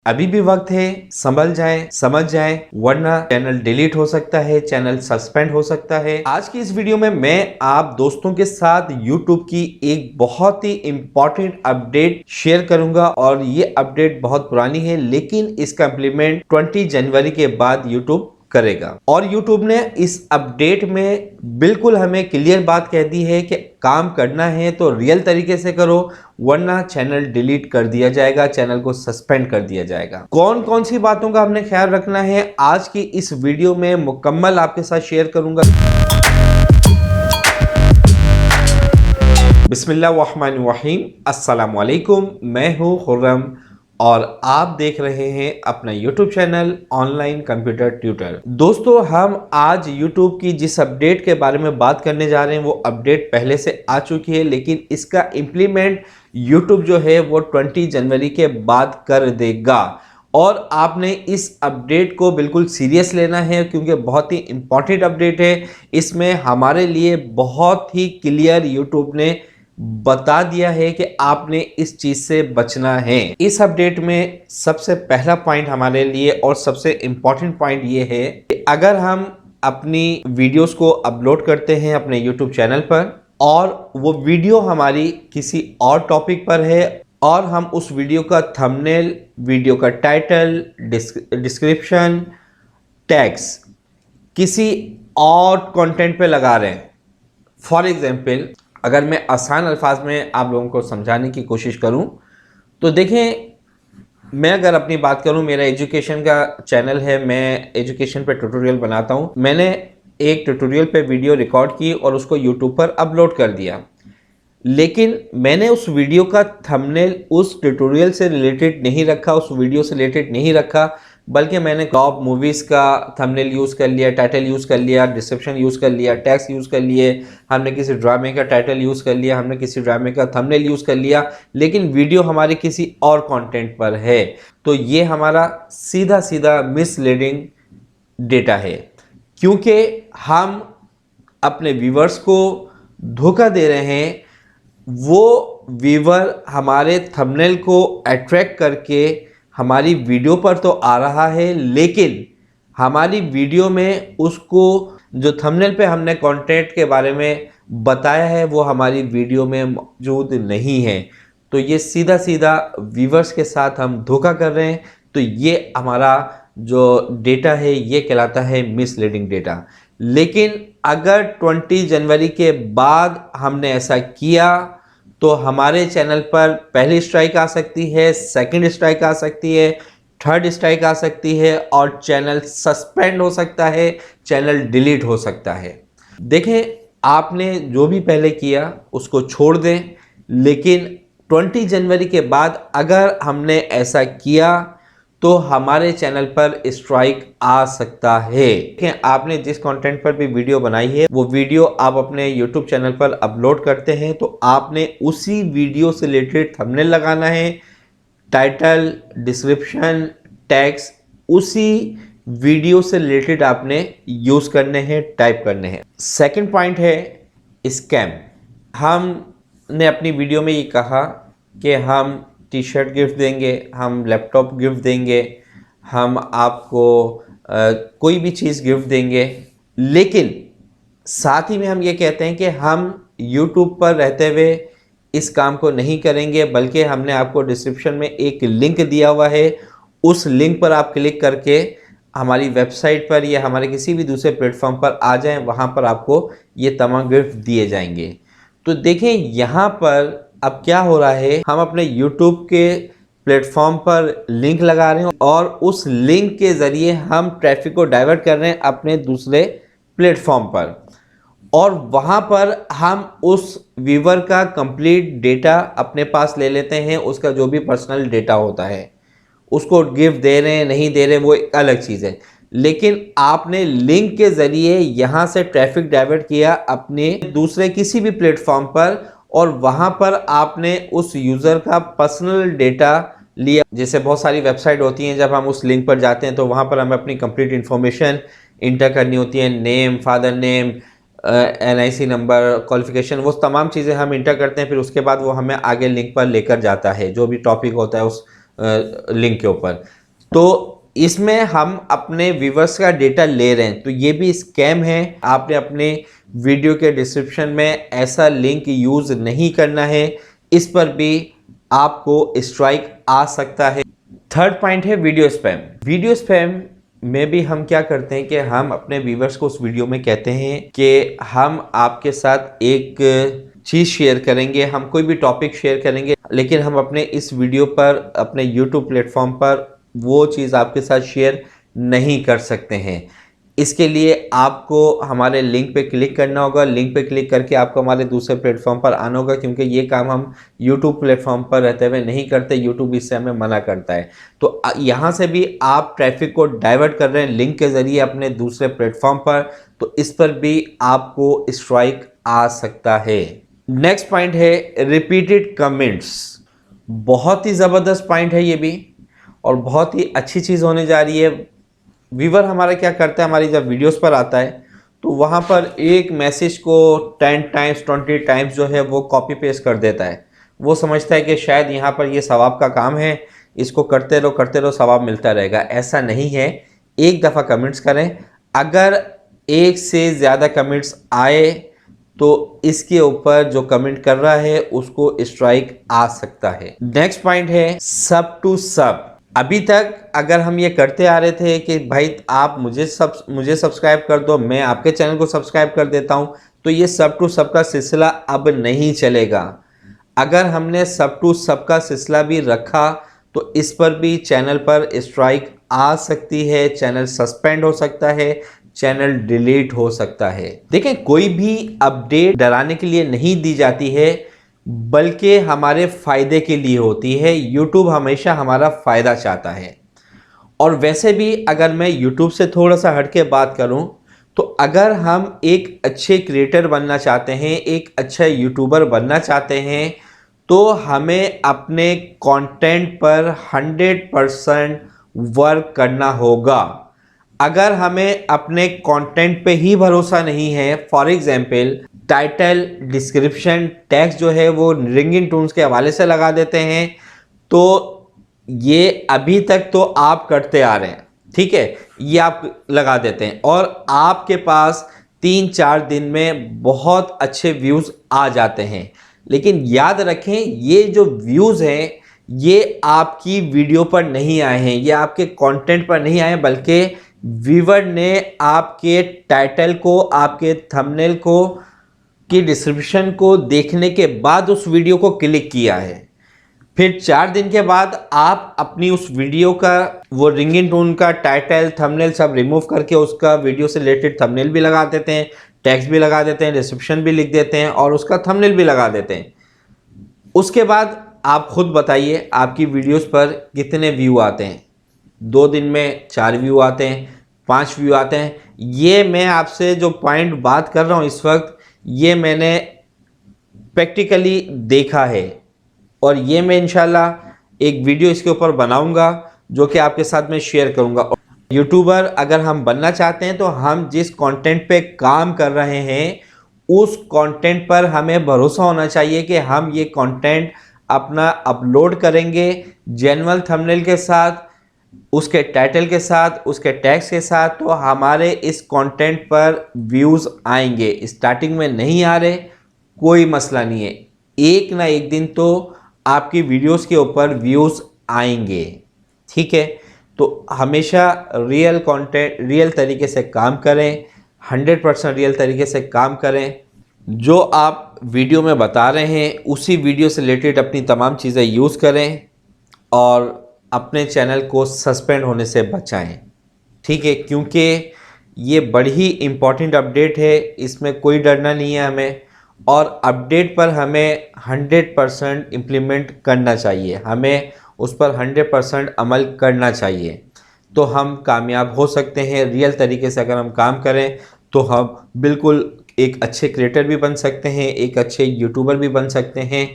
अभी भी वक्त है, संभल जाएं, समझ जाएं, वरना चैनल डिलीट हो सकता है, चैनल सस्पेंड हो सकता है। आज की इस वीडियो में मैं आप दोस्तों के साथ YouTube की एक बहुत ही इंपॉर्टेंट अपडेट शेयर करूंगा और ये अपडेट बहुत पुरानी है, लेकिन इसका इम्प्लीमेंट 20 जनवरी के बाद YouTube करेगा। और YouTube ने इस अपडेट में बिल्कुल हमें क्लियर बात कह दी है कि काम करना है तो रियल तरीके से करो, वरना चैनल डिलीट कर दिया जाएगा, चैनल को सस्पेंड कर दिया जाएगा। कौन कौन सी बातों का हमने ख्याल रखना है आज की इस वीडियो में मुकम्मल आपके साथ शेयर करूंगा। बिस्मिल्लाहिर्रहमानिर्रहीम, अस्सलाम वालेकुम। मैं हूं खुर्रम और आप देख रहे हैं अपना YouTube channel online computer tutor. दोस्तों, हम आज YouTube की जिस अपडेट के बारे में बात करने जा रहे हैं वो अपडेट पहले से आ चुकी है, लेकिन इसका इम्प्लीमेंट YouTube जो है वो 20 जनवरी के बाद कर देगा। और आपने इस अपडेट को बिल्कुल सीरियस लेना है क्योंकि बहुत ही इंपॉर्टेंट अपडेट है। इसमें हमारे लिए बहुत ही क्लियर YouTube ने बता दिया है कि आपने इस चीज से बचना है। इस अपडेट में सबसे पहला पॉइंट हमारे लिए और सबसे इंपॉर्टेंट पॉइंट ये है कि अगर हम अपनी वीडियोस को अपलोड करते हैं अपने YouTube चैनल पर और वो वीडियो हमारी किसी और टॉपिक पर है और हम उस वीडियो का थंबनेल, वीडियो का टाइटल, डिस्क्रिप्शन, टैग्स किसी और कंटेंट पे लगा रहे हैं। फॉर एग्जाम्पल, अगर मैं आसान अल्फाज में आप लोगों को समझाने की कोशिश करूं तो देखें, मैं अगर अपनी बात करूं, मेरा एजुकेशन का चैनल है, मैं एजुकेशन पे ट्यूटोरियल बनाता हूं। मैंने एक ट्यूटोरियल पे वीडियो रिकॉर्ड की और उसको यूट्यूब पर अपलोड कर दिया, लेकिन मैंने उस वीडियो का थंबनेल उस ट्यूटोरियल से रिलेटेड नहीं रखा, उस वीडियो से रिलेटेड नहीं रखा, बल्कि मैंने टॉप मूवीज़ का थंबनेल यूज़ कर लिया, टाइटल यूज़ कर लिया, डिस्क्रिप्शन यूज़ कर लिया, टैग्स यूज़ कर लिए, हमने किसी ड्रामे का टाइटल यूज़ कर लिया, हमने किसी ड्रामे का थंबनेल यूज़ कर लिया, लेकिन वीडियो हमारे किसी और कंटेंट पर है। तो ये हमारा सीधा सीधा मिसलीडिंग डेटा है, क्योंकि हम अपने व्यूवर्स को धोखा दे रहे हैं। वो व्यूवर हमारे थंबनेल को अट्रैक्ट करके हमारी वीडियो पर तो आ रहा है, लेकिन हमारी वीडियो में उसको जो थंबनेल पे हमने कंटेंट के बारे में बताया है वो हमारी वीडियो में मौजूद नहीं है। तो ये सीधा सीधा व्यूवर्स के साथ हम धोखा कर रहे हैं। तो ये हमारा जो डेटा है ये कहलाता है मिसलीडिंग डेटा। लेकिन अगर 20 जनवरी के बाद हमने ऐसा किया तो हमारे चैनल पर पहली स्ट्राइक आ सकती है, सेकंड स्ट्राइक आ सकती है, थर्ड स्ट्राइक आ सकती है और चैनल सस्पेंड हो सकता है, चैनल डिलीट हो सकता है। देखें, आपने जो भी पहले किया उसको छोड़ दें, लेकिन 20 जनवरी के बाद अगर हमने ऐसा किया तो हमारे चैनल पर स्ट्राइक आ सकता है। देखें, आपने जिस कंटेंट पर भी वीडियो बनाई है वो वीडियो आप अपने YouTube चैनल पर अपलोड करते हैं तो आपने उसी वीडियो से रिलेटेड थंबनेल लगाना है, टाइटल, डिस्क्रिप्शन, टैग्स उसी वीडियो से रिलेटेड आपने यूज करने हैं, टाइप करने हैं। सेकंड पॉइंट है स्कैम। हमने अपनी वीडियो में ये कहा कि हम टी शर्ट गिफ्ट देंगे, हम लैपटॉप गिफ्ट देंगे, हम आपको कोई भी चीज़ गिफ्ट देंगे, लेकिन साथ ही में हम ये कहते हैं कि हम YouTube पर रहते हुए इस काम को नहीं करेंगे, बल्कि हमने आपको डिस्क्रिप्शन में एक लिंक दिया हुआ है, उस लिंक पर आप क्लिक करके हमारी वेबसाइट पर या हमारे किसी भी दूसरे प्लेटफॉर्म पर आ जाएं, वहाँ पर आपको ये तमाम गिफ्ट दिए जाएंगे। तो देखें, यहाँ पर अब क्या हो रहा है, हम अपने YouTube के प्लेटफॉर्म पर लिंक लगा रहे हैं और उस लिंक के ज़रिए हम ट्रैफिक को डाइवर्ट कर रहे हैं अपने दूसरे प्लेटफॉर्म पर, और वहाँ पर हम उस व्यूवर का कंप्लीट डेटा अपने पास ले लेते हैं। उसका जो भी पर्सनल डेटा होता है उसको गिफ्ट दे रहे हैं, नहीं दे रहे, वो एक अलग चीज़ है, लेकिन आपने लिंक के ज़रिए यहाँ से ट्रैफिक डाइवर्ट किया अपने दूसरे किसी भी प्लेटफॉर्म पर और वहाँ पर आपने उस यूज़र का पर्सनल डेटा लिया। जैसे बहुत सारी वेबसाइट होती हैं, जब हम उस लिंक पर जाते हैं तो वहाँ पर हमें अपनी कंप्लीट इन्फॉर्मेशन इंटर करनी होती है, name, father name, NIC number, qualification, वो तमाम चीज़ें हम इंटर करते हैं। फिर उसके बाद वो हमें आगे लिंक पर लेकर जाता है, जो भी टॉपिक होता है उस लिंक के ऊपर। तो इसमें हम अपने व्यूवर्स का डेटा ले रहे हैं, तो ये भी स्कैम है। आपने अपने वीडियो के डिस्क्रिप्शन में ऐसा लिंक यूज़ नहीं करना है, इस पर भी आपको स्ट्राइक आ सकता है। थर्ड पॉइंट है वीडियो स्पैम। वीडियो स्पैम में भी हम क्या करते हैं कि हम अपने व्यूवर्स को उस वीडियो में कहते हैं कि हम आपके साथ एक चीज़ शेयर करेंगे, हम कोई भी टॉपिक शेयर करेंगे, लेकिन हम अपने इस वीडियो पर, अपने यूट्यूब प्लेटफॉर्म पर वो चीज़ आपके साथ शेयर नहीं कर सकते हैं। इसके लिए आपको हमारे लिंक पे क्लिक करना होगा। लिंक पे क्लिक करके आपको हमारे दूसरे प्लेटफॉर्म पर आना होगा, क्योंकि ये काम हम यूट्यूब प्लेटफॉर्म पर रहते हुए नहीं करते। यूट्यूब इससे हमें मना करता है। तो यहाँ से भी आप ट्रैफिक को डाइवर्ट कर रहे हैं लिंक के ज़रिए अपने दूसरे प्लेटफॉर्म पर, तो इस पर भी आपको स्ट्राइक आ सकता है। नेक्स्ट पॉइंट है रिपीटेड कमेंट्स। बहुत ही ज़बरदस्त पॉइंट है ये भी, और बहुत ही अच्छी चीज़ होने जा रही है। व्यूवर हमारा क्या करता है, हमारी जब वीडियोस पर आता है तो वहाँ पर एक मैसेज को 10 टाइम्स 20 टाइम्स जो है वो कॉपी पेस्ट कर देता है। वो समझता है कि शायद यहाँ पर ये सवाब का काम है, इसको करते रहो सवाब मिलता रहेगा। ऐसा नहीं है। एक दफ़ा कमेंट्स करें, अगर एक से ज़्यादा कमेंट्स आए तो इसके ऊपर जो कमेंट कर रहा है उसको स्ट्राइक आ सकता है। नेक्स्ट पॉइंट है सब टू सब। अभी तक अगर हम ये करते आ रहे थे कि भाई आप मुझे सब्सक्राइब कर दो, मैं आपके चैनल को सब्सक्राइब कर देता हूँ, तो ये सब टू सब का सिलसिला अब नहीं चलेगा। अगर हमने सब टू सब का सिलसिला भी रखा तो इस पर भी चैनल पर स्ट्राइक आ सकती है, चैनल सस्पेंड हो सकता है, चैनल डिलीट हो सकता है। देखें, कोई भी अपडेट डराने के लिए नहीं दी जाती है, बल्कि हमारे फायदे के लिए होती है। यूट्यूब हमेशा हमारा फायदा चाहता है। और वैसे भी अगर मैं यूट्यूब से थोड़ा सा हट के बात करूं, तो अगर हम एक अच्छे क्रिएटर बनना चाहते हैं, एक अच्छा यूट्यूबर बनना चाहते हैं, तो हमें अपने कंटेंट पर 100% वर्क करना होगा। अगर हमें अपने कंटेंट पे ही भरोसा नहीं है, for example title, description, text जो है वो रिंगिंग टोन्स के हवाले से लगा देते हैं, तो ये अभी तक तो आप करते आ रहे हैं, ठीक है, ये आप लगा देते हैं और आपके पास 3-4 दिन में बहुत अच्छे व्यूज़ आ जाते हैं। लेकिन याद रखें, ये जो व्यूज़ हैं ये आपकी वीडियो पर नहीं आए हैं, ये आपके कंटेंट पर नहीं आए, बल्कि व्यूअर ने आपके टाइटल को, आपके थंबनेल को, की डिस्क्रिप्शन को देखने के बाद उस वीडियो को क्लिक किया है। फिर 4 दिन के बाद आप अपनी उस वीडियो का वो रिंगिंग टोन का टाइटल, थंबनेल सब रिमूव करके उसका वीडियो से रिलेटेड थंबनेल भी लगा देते हैं, टेक्स्ट भी लगा देते हैं, डिस्क्रिप्शन भी लिख देते हैं और उसका थंबनेल भी लगा देते हैं। उसके बाद आप खुद बताइए आपकी वीडियोस पर कितने व्यू आते हैं। 2 दिन में 4 व्यू आते हैं, 5 व्यू आते हैं। ये मैं आपसे जो पॉइंट बात कर रहा हूँ इस वक्त, ये मैंने प्रैक्टिकली देखा है और ये मैं इंशाल्लाह एक वीडियो इसके ऊपर बनाऊंगा जो कि आपके साथ में शेयर करूंगा। यूट्यूबर अगर हम बनना चाहते हैं तो हम जिस कंटेंट पे काम कर रहे हैं उस कंटेंट पर हमें भरोसा होना चाहिए कि हम ये कंटेंट अपना अपलोड करेंगे जेन्युइन थंबनेल के साथ, उसके टाइटल के साथ, उसके टैग्स के साथ, तो हमारे इस कंटेंट पर व्यूज़ आएंगे। स्टार्टिंग में नहीं आ रहे, कोई मसला नहीं है, एक ना एक दिन तो आपकी वीडियोस के ऊपर व्यूज़ आएंगे, ठीक है। तो हमेशा रियल कंटेंट, रियल तरीके से काम करें, 100% रियल तरीके से काम करें। जो आप वीडियो में बता रहे हैं उसी वीडियो से रिलेटेड अपनी तमाम चीज़ें यूज़ करें और अपने चैनल को सस्पेंड होने से बचाएं, ठीक है, क्योंकि ये बड़ी ही इम्पॉर्टेंट अपडेट है, इसमें कोई डरना नहीं है हमें। और अपडेट पर हमें 100% इम्प्लीमेंट करना चाहिए, हमें उस पर 100% अमल करना चाहिए, तो हम कामयाब हो सकते हैं। रियल तरीके से अगर हम काम करें तो हम बिल्कुल एक अच्छे क्रिएटर भी बन सकते हैं, एक अच्छे यूट्यूबर भी बन सकते हैं,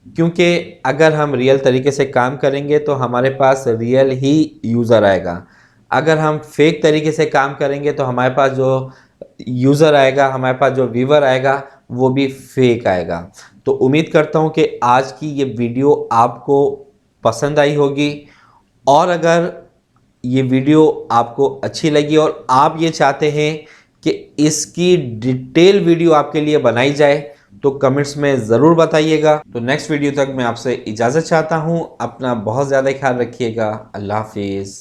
क्योंकि अगर हम रियल तरीके से काम करेंगे तो हमारे पास रियल ही यूज़र आएगा। अगर हम फेक तरीके से काम करेंगे तो हमारे पास जो यूज़र आएगा, हमारे पास जो व्यूवर आएगा, वो भी फेक आएगा। तो उम्मीद करता हूँ कि आज की ये वीडियो आपको पसंद आई होगी और अगर ये वीडियो आपको अच्छी लगी और आप ये चाहते हैं कि इसकी डिटेल वीडियो आपके लिए बनाई जाए तो कमेंट्स में ज़रूर बताइएगा। तो नेक्स्ट वीडियो तक मैं आपसे इजाज़त चाहता हूँ। अपना बहुत ज़्यादा ख्याल रखिएगा। अल्लाह हाफिज़।